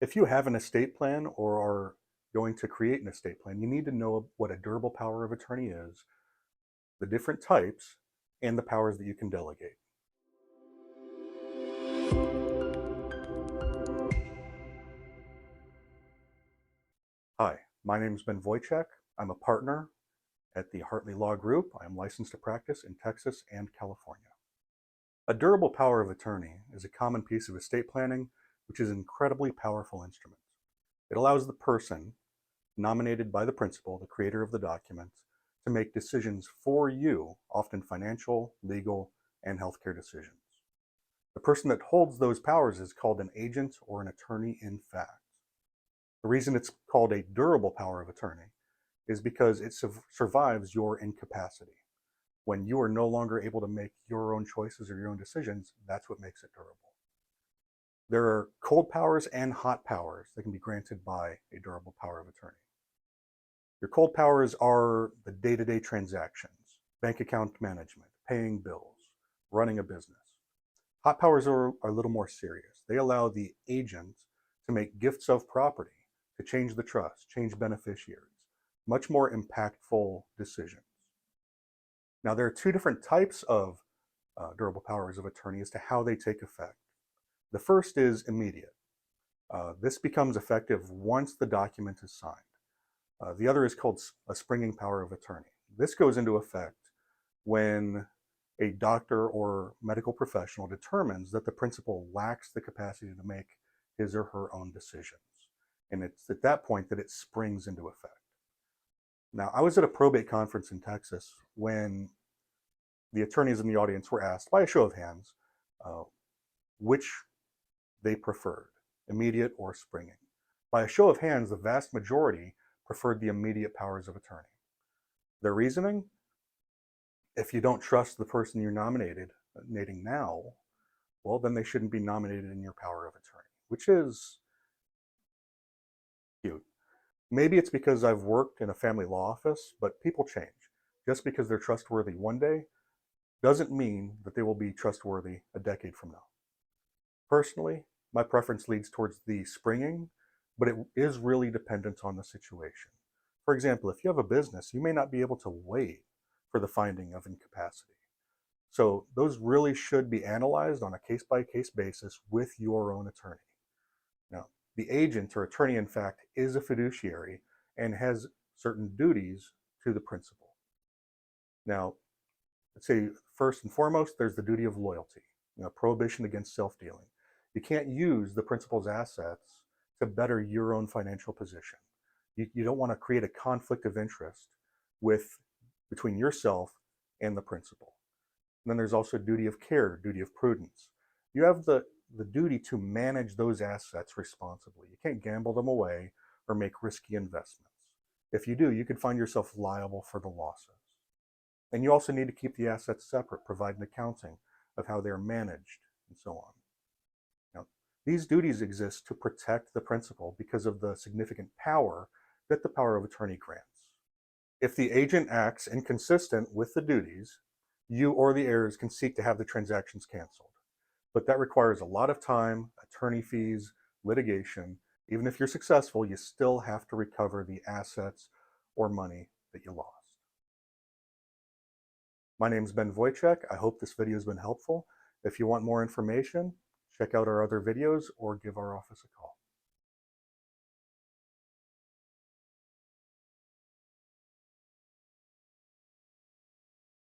If you have an estate plan or are going to create an estate plan, you need to know what a durable power of attorney is, the different types, and the powers that you can delegate. Hi, my name is Ben Vojtik. I'm a partner at the Hartley Law Group. I am licensed to practice in Texas and California. A durable power of attorney is a common piece of estate planning, which is an incredibly powerful instrument. It allows the person nominated by the principal, the creator of the documents, to make decisions for you, often financial, legal, and healthcare decisions. The person that holds those powers is called an agent or an attorney in fact. The reason it's called a durable power of attorney is because it survives your incapacity. When you are no longer able to make your own choices or your own decisions, that's what makes it durable. There are cold powers and hot powers that can be granted by a durable power of attorney. Your cold powers are the day-to-day transactions, bank account management, paying bills, running a business. Hot powers are a little more serious. They allow the agent to make gifts of property, to change the trust, change beneficiaries, much more impactful decisions. Now, there are two different types of durable powers of attorney as to how they take effect. The first is immediate. This becomes effective once the document is signed. The other is called a springing power of attorney. This goes into effect when a doctor or medical professional determines that the principal lacks the capacity to make his or her own decisions. And it's at that point that it springs into effect. Now, I was at a probate conference in Texas when the attorneys in the audience were asked by a show of hands which they preferred, immediate or springing. By a show of hands, the vast majority preferred the immediate powers of attorney. Their reasoning? If you don't trust the person you're nominating now, well, then they shouldn't be nominated in your power of attorney, which is cute. Maybe it's because I've worked in a family law office, but people change. Just because they're trustworthy one day doesn't mean that they will be trustworthy a decade from now. Personally, my preference leads towards the springing, but it is really dependent on the situation. For example, if you have a business, you may not be able to wait for the finding of incapacity. So those really should be analyzed on a case-by-case basis with your own attorney. Now, the agent or attorney in fact is a fiduciary and has certain duties to the principal. Now, let's say first and foremost, there's the duty of loyalty, prohibition against self-dealing. You can't use the principal's assets to better your own financial position. You don't want to create a conflict of interest between yourself and the principal. And then there's also duty of care, duty of prudence. You have the duty to manage those assets responsibly. You can't gamble them away or make risky investments. If you do, you could find yourself liable for the losses. And you also need to keep the assets separate, provide an accounting of how they're managed, and so on. Now, these duties exist to protect the principal because of the significant power that the power of attorney grants. If the agent acts inconsistent with the duties, you or the heirs can seek to have the transactions canceled. But that requires a lot of time, attorney fees, litigation. Even if you're successful, you still have to recover the assets or money that you lost. My name is Ben Vojtik. I hope this video has been helpful. If you want more information, check out our other videos or give our office a call.